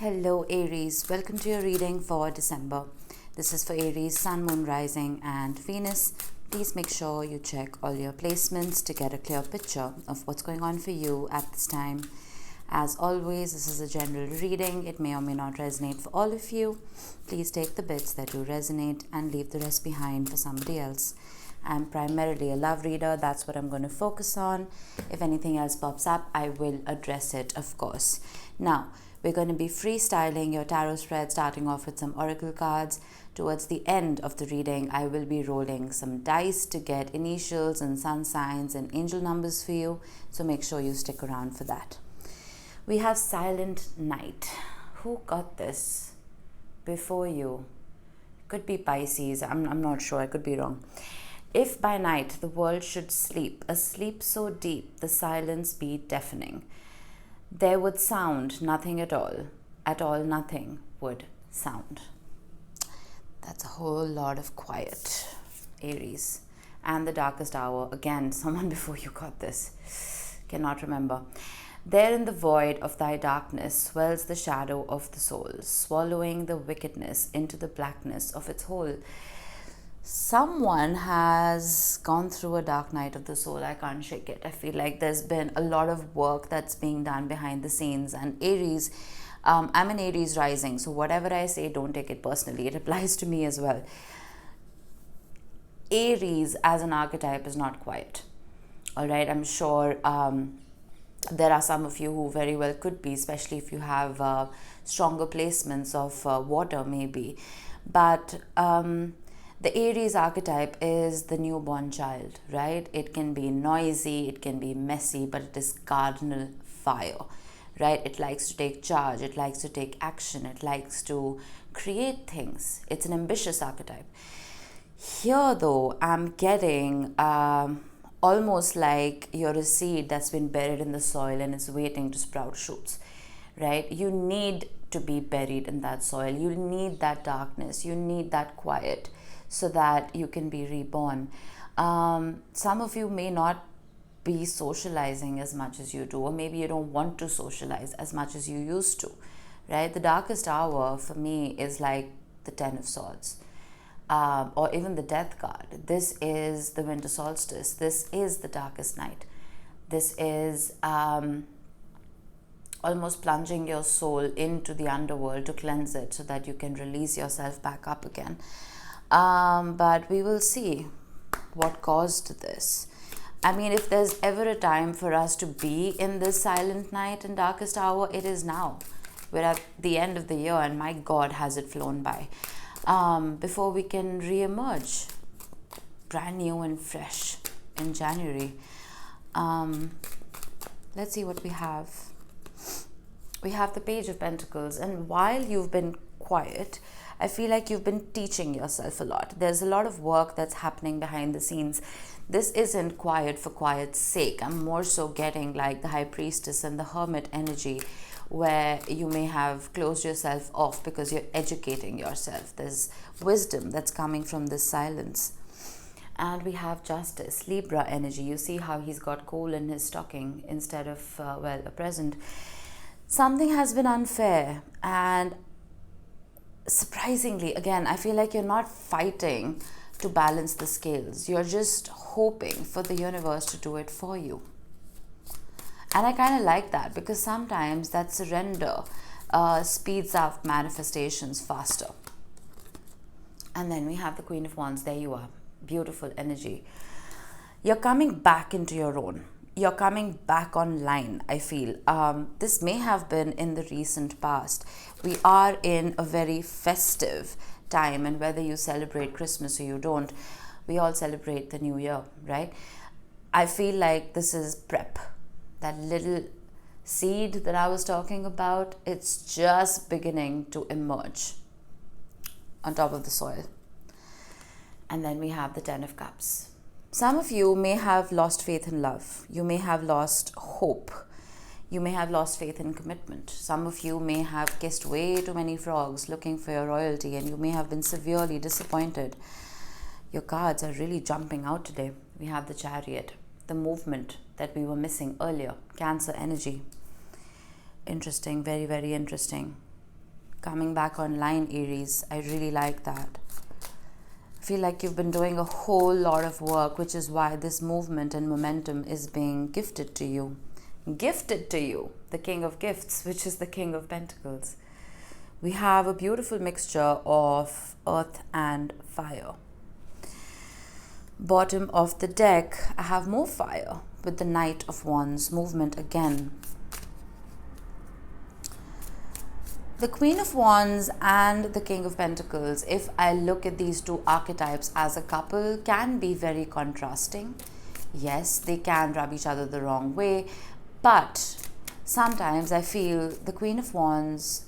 Hello Aries, welcome to your reading for December. This is for Aries, Sun, Moon, Rising and Venus. Please make sure you check all your placements to get a clear picture of what's going on for you at this time. As always, this is a general reading. It may or may not resonate for all of you. Please take the bits that do resonate and leave the rest behind for somebody else. I'm primarily a love reader. That's what I'm going to focus on. If anything else pops up, I will address it, of course. Now, we're going to be freestyling your tarot spread, starting off with some oracle cards. Towards the end of the reading, I will be rolling some dice to get initials and sun signs and angel numbers for you. So make sure you stick around for that. We have Silent Night. Who got this before you? Could be Pisces. I'm not sure. I could be wrong. If by night the world should sleep, a sleep so deep the silence be deafening, there would sound nothing at all nothing would sound. That's a whole lot of quiet, Aries. And the darkest hour, again, someone before you got this, cannot remember. There in the void of thy darkness swells the shadow of the soul, swallowing the wickedness into the blackness of its whole. Someone has gone through a dark night of the soul. I can't shake it. I feel like there's been a lot of work that's being done behind the scenes. And Aries, I'm an Aries rising, so whatever I say, don't take it personally. It applies to me as well. Aries as an archetype is not quiet. All right, I'm sure there are some of you who very well could be, especially if you have stronger placements of water maybe. But the Aries archetype is the newborn child, right? It can be noisy, it can be messy, but it is cardinal fire, right? It likes to take charge, it likes to take action, it likes to create things. It's an ambitious archetype. Here though, I'm getting almost like you're a seed that's been buried in the soil and is waiting to sprout shoots, right? You need to be buried in that soil. You need that darkness. You need that quiet so that you can be reborn. Some of you may not be socializing as much as you do, or maybe you don't want to socialize as much as you used to, right? The darkest hour for me is like the 10 of Swords. Or even the death card. This is the winter solstice. This is the darkest night. This is almost plunging your soul into the underworld to cleanse it so that you can release yourself back up again. But we will see what caused this. I mean, if there's ever a time for us to be in this silent night and darkest hour, it is now. We're at the end of the year and my God, has it flown by. Before we can re-emerge brand new and fresh in January. Let's see what we have. We have the Page of Pentacles, and while you've been quiet, I feel like you've been teaching yourself a lot. There's a lot of work that's happening behind the scenes. This isn't quiet for quiet's sake. I'm more so getting like the High Priestess and the Hermit energy, where you may have closed yourself off because you're educating yourself. There's wisdom that's coming from this silence. And we have Justice, Libra energy. You see how he's got coal in his stocking instead of, a present. Something has been unfair, and surprisingly, again, I feel like you're not fighting to balance the scales. You're just hoping for the universe to do it for you. And I kind of like that, because sometimes that surrender speeds up manifestations faster. And then we have the Queen of Wands. There you are. Beautiful energy. You're coming back into your own. You're coming back online, I feel. This may have been in the recent past. We are in a very festive time, and whether you celebrate Christmas or you don't, we all celebrate the new year, right? I feel like this is prep. That little seed that I was talking about, it's just beginning to emerge on top of the soil. And then we have the 10 of Cups. Some of you may have lost faith in love. You may have lost hope. You may have lost faith in commitment. Some of you may have kissed way too many frogs looking for your royalty, and you may have been severely disappointed. Your cards are really jumping out today. We have the Chariot, the movement that we were missing earlier, Cancer energy. Interesting, very, very interesting. coming back online, Aries. I really like that. I feel like you've been doing a whole lot of work, which is why this movement and momentum is being gifted to you. Gifted to you, the King of Gifts, which is the King of Pentacles. We have a beautiful mixture of earth and fire. Bottom of the deck, I have more fire with the Knight of Wands movement again. The Queen of Wands and the King of Pentacles, if I look at these two archetypes as a couple, can be very contrasting. Yes, they can rub each other the wrong way, but sometimes I feel the Queen of Wands,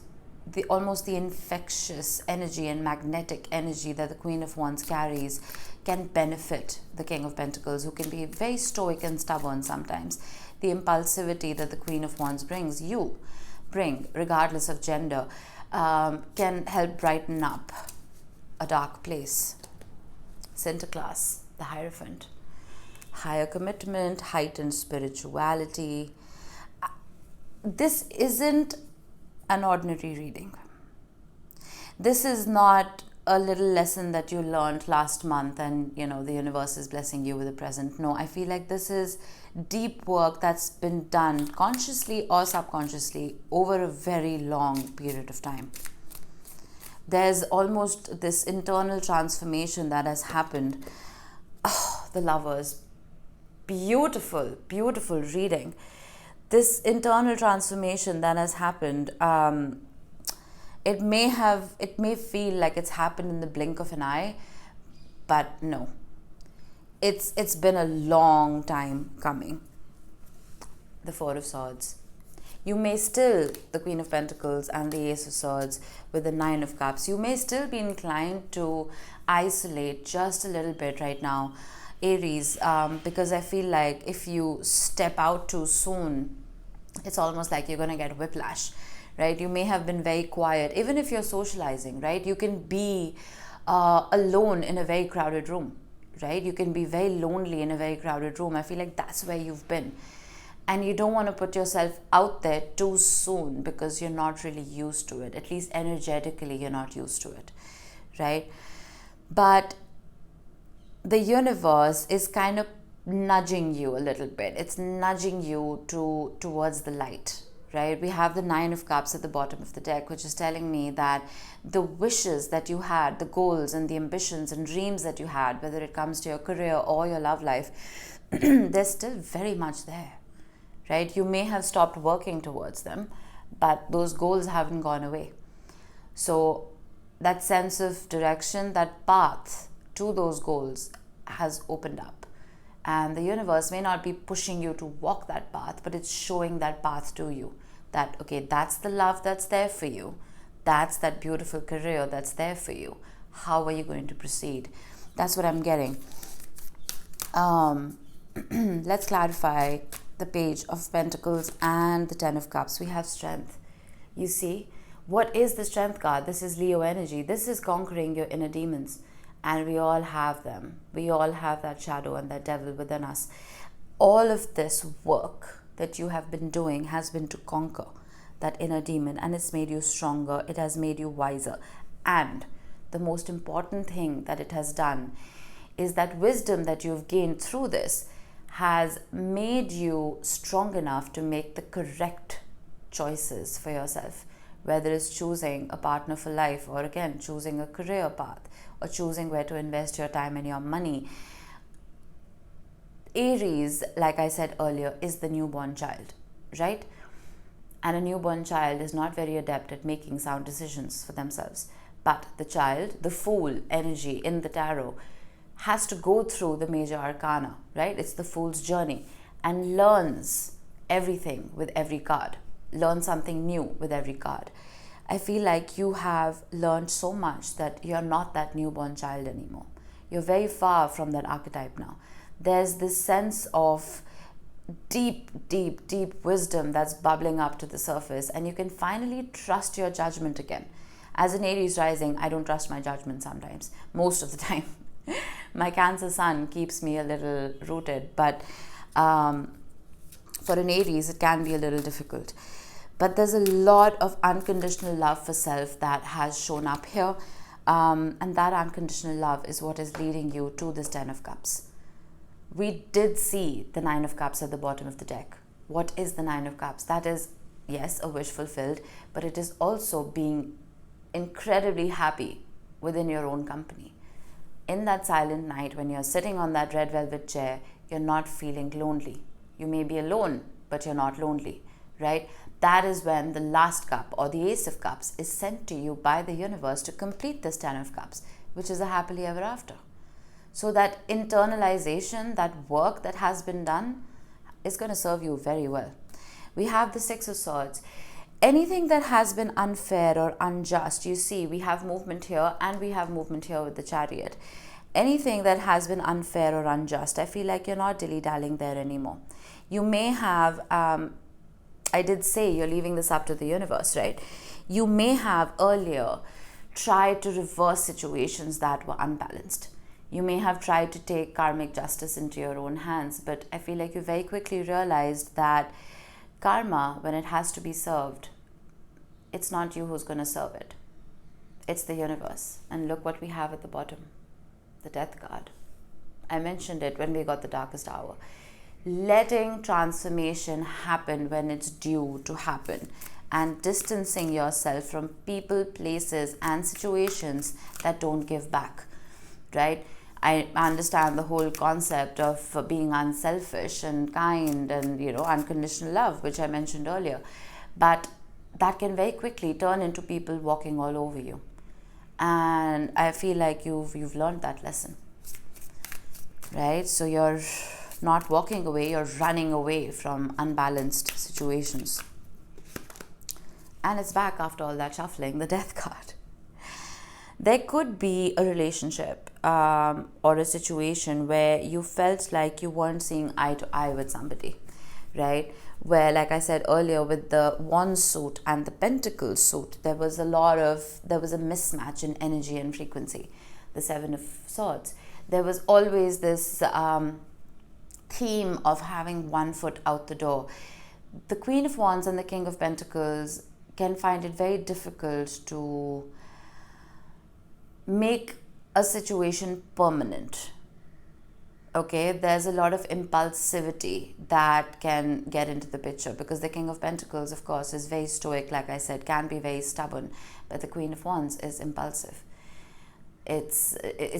almost the infectious energy and magnetic energy that the Queen of Wands carries, can benefit the King of Pentacles, who can be very stoic and stubborn sometimes. The impulsivity that the Queen of Wands brings, you bring, regardless of gender, can help brighten up a dark place. Sinterklaas, the Hierophant. Higher commitment, heightened spirituality. This isn't an ordinary reading. This is not a little lesson that you learned last month and the universe is blessing you with a present. No, I feel like this is deep work that's been done consciously or subconsciously over a very long period of time. There's almost this internal transformation that has happened. Oh, the Lovers. Beautiful, beautiful reading. This internal transformation that has happened, it may feel like it's happened in the blink of an eye, but no. It's been a long time coming. The Four of Swords. You may still, the Queen of Pentacles and the Ace of Swords with the Nine of Cups, you may still be inclined to isolate just a little bit right now, Aries, because I feel like if you step out too soon, it's almost like you're going to get whiplash, right? You may have been very quiet, even if you're socializing, right? You can be alone in a very crowded room, right? You can be very lonely in a very crowded room. I feel like that's where you've been. And you don't want to put yourself out there too soon because you're not really used to it. At least energetically, you're not used to it, right? But the universe is kind of nudging you a little bit. It's nudging you towards the light, right? We have the Nine of Cups at the bottom of the deck, which is telling me that the wishes that you had, the goals and the ambitions and dreams that you had, whether it comes to your career or your love life, they're still very much there, right? You may have stopped working towards them, but those goals haven't gone away. So that sense of direction, that path to those goals has opened up. And the universe may not be pushing you to walk that path, but it's showing that path to you. That, okay, that's the love that's there for you. That's that beautiful career that's there for you. How are you going to proceed? That's what I'm getting. Let's clarify the Page of Pentacles and the Ten of Cups. We have strength. You see, what is the strength card? This is Leo energy. This is conquering your inner demons. And we all have them. We all have that shadow and that devil within us. All of this work that you have been doing has been to conquer that inner demon, and it's made you stronger. It has made you wiser. And the most important thing that it has done is that wisdom that you've gained through this has made you strong enough to make the correct choices for yourself, whether it's choosing a partner for life or again choosing a career path or choosing where to invest your time and your money. Aries, like I said earlier, is the newborn child, right? And a newborn child is not very adept at making sound decisions for themselves. But the child, the Fool energy in the tarot, has to go through the major arcana, right? It's the Fool's journey and learns everything with every card. Learn something new with every card. I feel like you have learned so much that you're not that newborn child anymore. You're very far from that archetype now. There's this sense of deep, deep, deep wisdom that's bubbling up to the surface, and you can finally trust your judgment again. As an Aries rising, I don't trust my judgment sometimes, most of the time. My Cancer sun keeps me a little rooted, but for an Aries, it can be a little difficult. But there's a lot of unconditional love for self that has shown up here. And that unconditional love is what is leading you to this 10 of Cups. We did see the 9 of Cups at the bottom of the deck. What is the 9 of Cups? That is, yes, a wish fulfilled, but it is also being incredibly happy within your own company. In that silent night, when you're sitting on that red velvet chair, you're not feeling lonely. You may be alone, but you're not lonely, right? That is when the last cup, or the Ace of Cups, is sent to you by the universe to complete this 10 of Cups, which is a happily ever after. So that internalization, that work that has been done, is going to serve you very well. We have the 6 of Swords. Anything that has been unfair or unjust, you see, we have movement here and we have movement here with the Chariot. Anything that has been unfair or unjust, I feel like you're not dilly-dallying there anymore. You may have, I did say you're leaving this up to the universe, right? You may have earlier tried to reverse situations that were unbalanced. You may have tried to take karmic justice into your own hands, but I feel like you very quickly realized that karma, when it has to be served, it's not you who's going to serve it. It's the universe. And look what we have at the bottom, the Death card. I mentioned it when we got the Darkest Hour. Letting transformation happen when it's due to happen, and distancing yourself from people, places, and situations that don't give back, right? I understand the whole concept of being unselfish and kind and, unconditional love, which I mentioned earlier. But that can very quickly turn into people walking all over you. And I feel like you've learned that lesson, right? So you're not walking away, you're running away from unbalanced situations. And it's back after all that shuffling, the Death card. There could be a relationship or a situation where you felt like you weren't seeing eye to eye with somebody, right? Where, like I said earlier, with the Wand suit and the Pentacle suit, there was a mismatch in energy and frequency. The 7 of Swords. There was always this theme of having one foot out the door. The Queen of Wands and the King of Pentacles can find it very difficult to make a situation permanent. Okay, there's a lot of impulsivity that can get into the picture, because the King of Pentacles, of course, is very stoic, like I said, can be very stubborn, but the Queen of Wands is impulsive. It's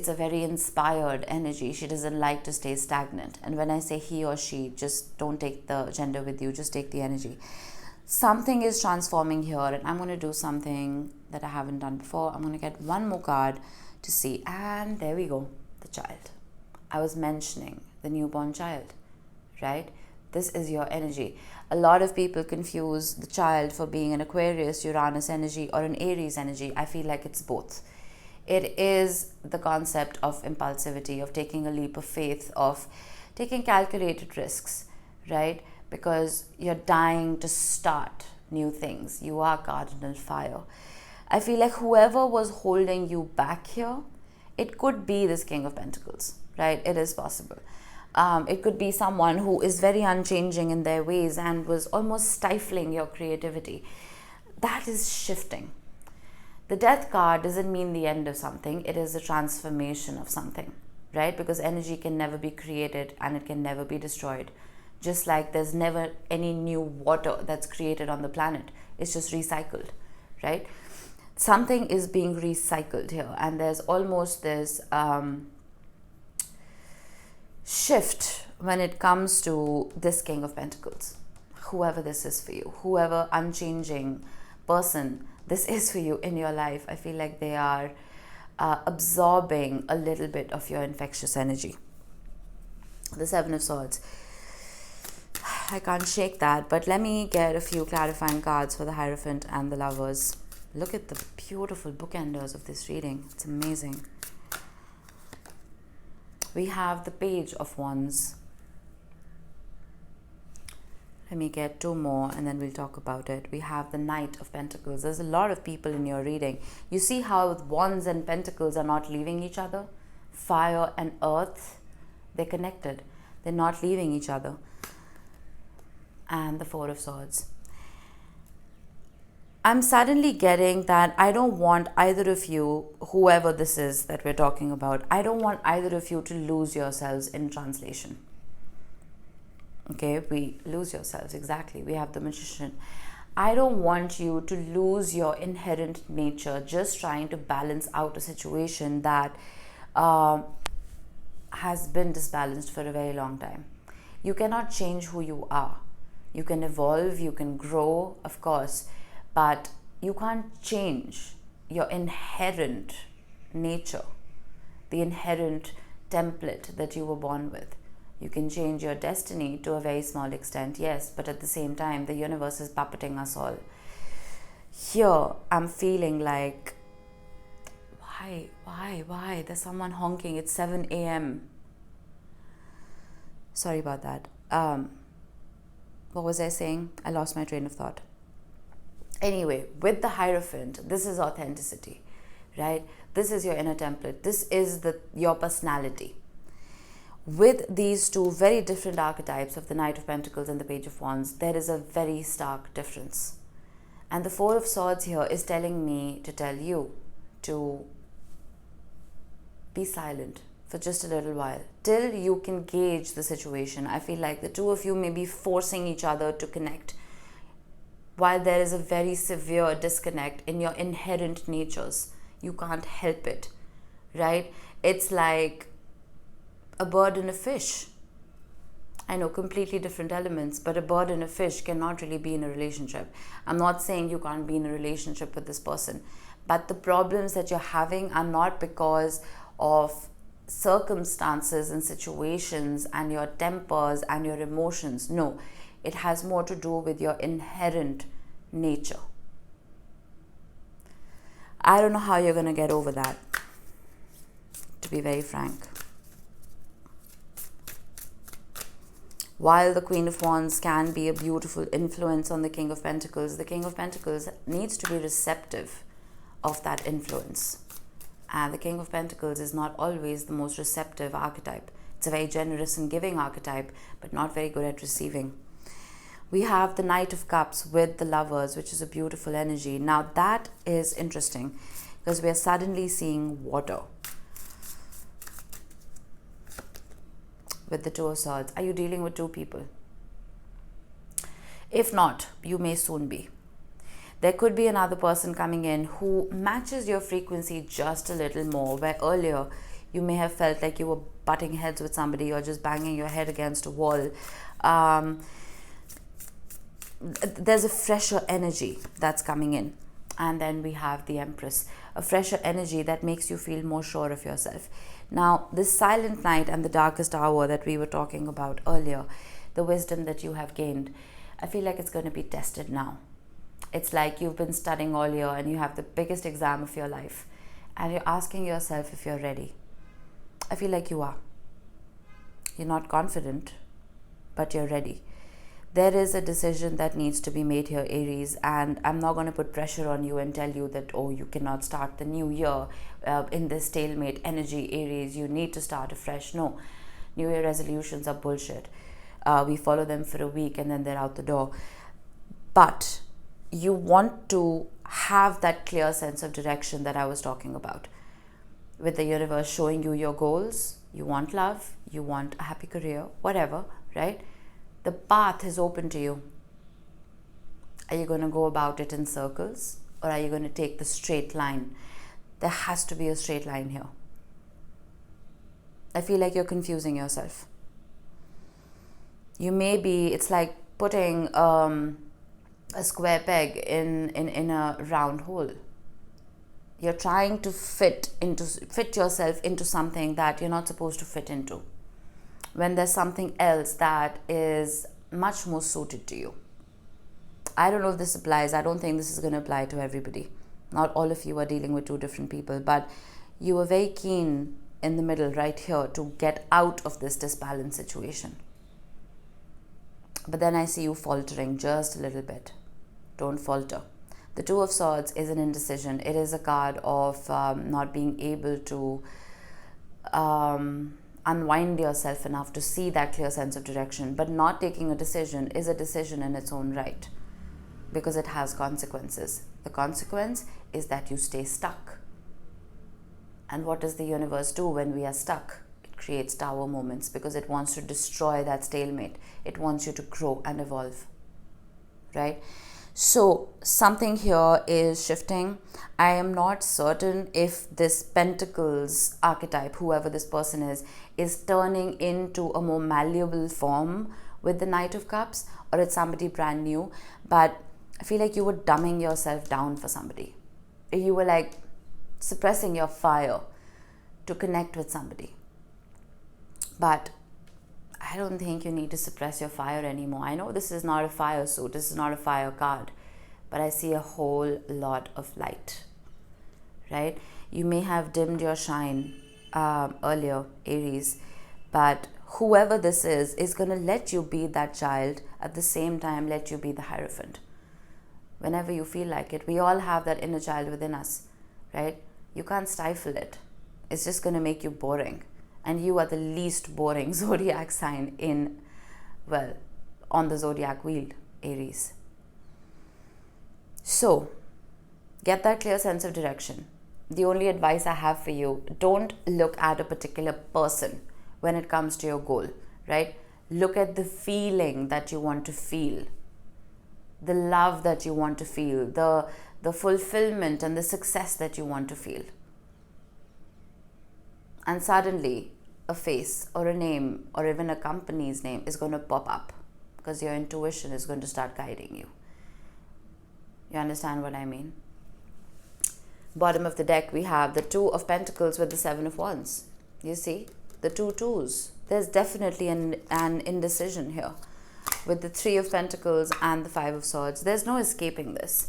a very inspired energy. She doesn't like to stay stagnant. And when I say he or she, just don't take the gender with you, just take the energy. Something is transforming here, and I'm going to do something that I haven't done before. I'm going to get one more card to see, and there we go, the child. I was mentioning the newborn child, right? This is your energy. A lot of people confuse the child for being an Aquarius, Uranus energy, or an Aries energy. I feel like it's both. It is the concept of impulsivity, of taking a leap of faith, of taking calculated risks, right? Because you're dying to start new things. You are cardinal fire. I feel like whoever was holding you back here, it could be this King of Pentacles, right? It is possible. It could be someone who is very unchanging in their ways and was almost stifling your creativity. That is shifting. The Death card doesn't mean the end of something. It is a transformation of something, right? Because energy can never be created and it can never be destroyed. Just like there's never any new water that's created on the planet. It's just recycled, right? Something is being recycled here, and there's almost this shift when it comes to this King of Pentacles. Whoever this is for you, whoever unchanging person this is for you in your life, I feel like they are absorbing a little bit of your infectious energy. The 7 of Swords. I can't shake that, but let me get a few clarifying cards for the Hierophant and the Lovers. Look at the beautiful bookenders of this reading. It's amazing. We have the Page of Wands. Let me get 2 more and then we'll talk about it. We have the Knight of Pentacles. There's a lot of people in your reading. You see how Wands and Pentacles are not leaving each other? Fire and Earth, they're connected. They're not leaving each other. And the 4 of Swords. I'm suddenly getting that I don't want either of you, whoever this is that we're talking about, I don't want either of you to lose yourselves in translation. Okay, we lose yourselves, exactly. We have the Magician. I don't want you to lose your inherent nature just trying to balance out a situation that has been disbalanced for a very long time. You cannot change who you are. You can evolve, you can grow, of course, but you can't change your inherent nature, the inherent template that you were born with. You can change your destiny to a very small extent, yes, but at the same time, the universe is puppeting us all. Here, I'm feeling like, why? There's someone honking. It's 7 a.m. Sorry about that. What was I saying? I lost my train of thought. Anyway, with the Hierophant, this is authenticity, right? This is your inner template. This is your personality. With these two very different archetypes of the Knight of Pentacles and the Page of Wands, there is a very stark difference. And the Four of Swords here is telling me to tell you to be silent for just a little while till you can gauge the situation. I feel like the two of you may be forcing each other to connect, while there is a very severe disconnect in your inherent natures. You can't help it, right? It's like a bird and a fish. I know, completely different elements, but a bird and a fish cannot really be in a relationship. I'm not saying you can't be in a relationship with this person, but the problems that you're having are not because of circumstances and situations and your tempers and your emotions. No, it has more to do with your inherent nature. I don't know how you're going to get over that, to be very frank. While the Queen of Wands can be a beautiful influence on the King of Pentacles, the King of Pentacles needs to be receptive of that influence. And the King of Pentacles is not always the most receptive archetype. It's a very generous and giving archetype, but not very good at receiving. We have the Knight of Cups with the Lovers, which is a beautiful energy. Now that is interesting because we are suddenly seeing water. With the Two of Swords, are you dealing with two people? If not, you may soon be. There could be another person coming in who matches your frequency just a little more, where earlier you may have felt like you were butting heads with somebody or just banging your head against a wall. There's a fresher energy that's coming in. And then we have the Empress, a fresher energy that makes you feel more sure of yourself. Now, this silent night and the darkest hour that we were talking about earlier, the wisdom that you have gained, I feel like it's going to be tested now. It's like you've been studying all year and you have the biggest exam of your life and you're asking yourself if you're ready. I feel like you are. You're not confident, but you're ready. There is a decision that needs to be made here, Aries, and I'm not going to put pressure on you and tell you that, oh, you cannot start the new year in this stalemate energy, Aries. You need to start afresh. No, New Year resolutions are bullshit. We follow them for a week and then they're out the door. But you want to have that clear sense of direction that I was talking about. With the universe showing you your goals, you want love, you want a happy career, whatever, right? The path is open to you. Are you going to go about it in circles or are you going to take the straight line? There has to be a straight line here. I feel like you're confusing yourself. You may be, it's like putting a square peg in a round hole. You're trying to fit yourself into something that you're not supposed to fit into, when there's something else that is much more suited to you. I don't know if this applies. I don't think this is going to apply to everybody. Not all of you are dealing with two different people, but you were very keen in the middle right here to get out of this disbalanced situation. But then I see you faltering just a little bit. Don't falter. The Two of Swords is an indecision. It is a card of not being able to unwind yourself enough to see that clear sense of direction. But not taking a decision is a decision in its own right, because it has consequences. The consequence is that you stay stuck. And what does the universe do when we are stuck? It creates tower moments because it wants to destroy that stalemate. It wants you to grow and evolve, right? So something here is shifting. I am not certain if this Pentacles archetype, whoever this person is turning into a more malleable form with the Knight of Cups, or it's somebody brand new. But I feel like you were dumbing yourself down for somebody. You were like suppressing your fire to connect with somebody. But I don't think you need to suppress your fire anymore. I know this is not a fire suit, this is not a fire card, but I see a whole lot of light, right? You may have dimmed your shine earlier, Aries, but whoever this is going to let you be that child, at the same time let you be the Hierophant. Whenever you feel like it, we all have that inner child within us, right? You can't stifle it. It's just going to make you boring. And you are the least boring zodiac sign on the zodiac wheel, Aries. So, get that clear sense of direction. The only advice I have for you, don't look at a particular person when it comes to your goal, right? Look at the feeling that you want to feel, the love that you want to feel, the fulfillment and the success that you want to feel. And suddenly a face or a name or even a company's name is going to pop up because your intuition is going to start guiding you. You understand what I mean? Bottom of the deck, we have the Two of Pentacles with the Seven of Wands. You see? The two twos. There's definitely an indecision here. With the Three of Pentacles and the Five of Swords, there's no escaping this.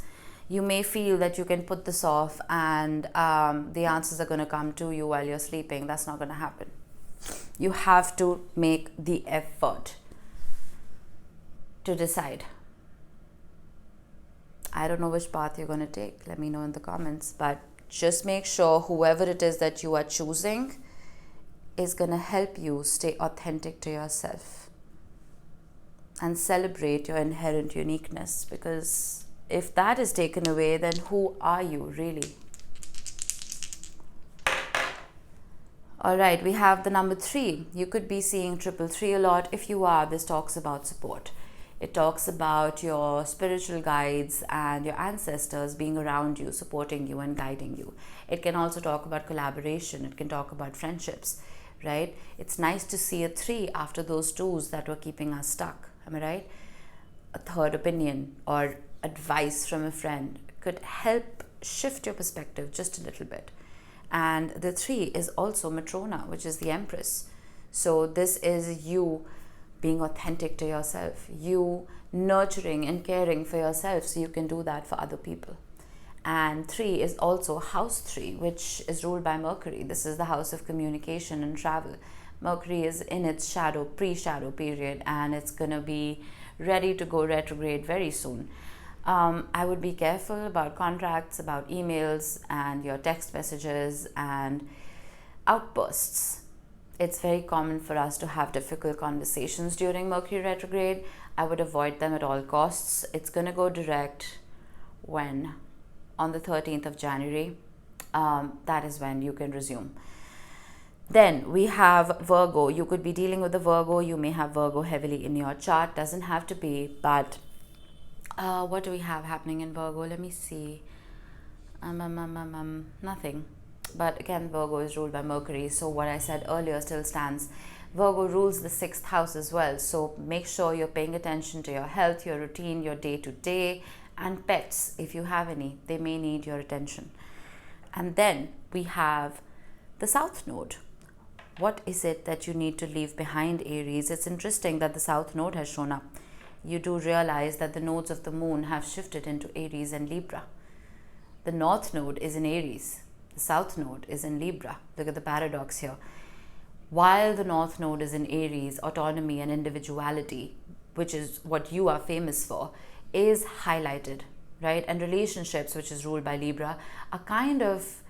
You may feel that you can put this off and the answers are going to come to you while you're sleeping. That's not going to happen. You have to make the effort to decide. I don't know which path you're going to take. Let me know in the comments. But just make sure whoever it is that you are choosing is going to help you stay authentic to yourself and celebrate your inherent uniqueness, because if that is taken away, then who are you really? All right, we have the number 3. You could be seeing 333 a lot. If you are, this talks about support. It talks about your spiritual guides and your ancestors being around you, supporting you and guiding you. It can also talk about collaboration. It can talk about friendships, right? It's nice to see a 3 after those 2s that were keeping us stuck. Am I right? A third opinion or advice from a friend could help shift your perspective just a little bit. And the 3 is also Matrona, which is the Empress. So this is you being authentic to yourself, you nurturing and caring for yourself so you can do that for other people. And 3 is also house 3, which is ruled by Mercury. This is the house of communication and travel. Mercury is in its pre-shadow period, and it's going to be ready to go retrograde very soon. I would be careful about contracts, about emails and your text messages and outbursts. It's very common for us to have difficult conversations during Mercury retrograde. I would avoid them at all costs. It's going to go direct when? On the 13th of January. That is when you can resume. Then we have Virgo. You could be dealing with a Virgo. You may have Virgo heavily in your chart. Doesn't have to be, but what do we have happening in Virgo? Let me see. Nothing. But again, Virgo is ruled by Mercury. So what I said earlier still stands. Virgo rules the 6th house as well. So make sure you're paying attention to your health, your routine, your day-to-day, and pets. If you have any, they may need your attention. And then we have the South Node. What is it that you need to leave behind, Aries? It's interesting that the South Node has shown up. You do realize that the nodes of the moon have shifted into Aries and Libra. The North Node is in Aries. The South Node is in Libra. Look at the paradox here. While the North Node is in Aries, autonomy and individuality, which is what you are famous for, is highlighted, right? And relationships, which is ruled by Libra, are kind of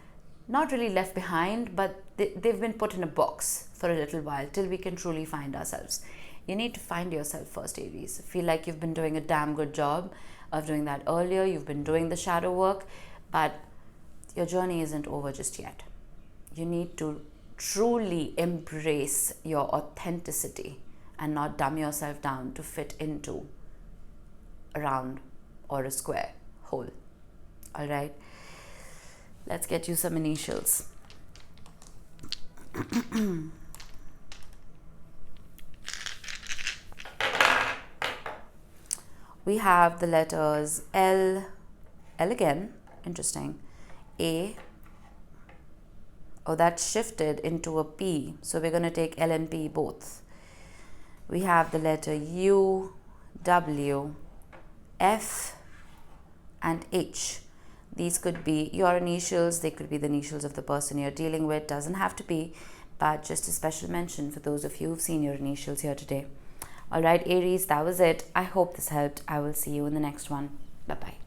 not really left behind, but they've been put in a box for a little while till we can truly find ourselves. You need to find yourself first, Aries. Feel like you've been doing a damn good job of doing that earlier. You've been doing the shadow work, but your journey isn't over just yet. You need to truly embrace your authenticity and not dumb yourself down to fit into a round or a square hole. All right, let's get you some initials. We have the letters L again, interesting, A, oh, that shifted into a P, so we're going to take L and P both. We have the letter U, W, F, and H. These could be your initials, they could be the initials of the person you're dealing with, doesn't have to be, but just a special mention for those of you who've seen your initials here today. All right, Aries, that was it. I hope this helped. I will see you in the next one. Bye-bye.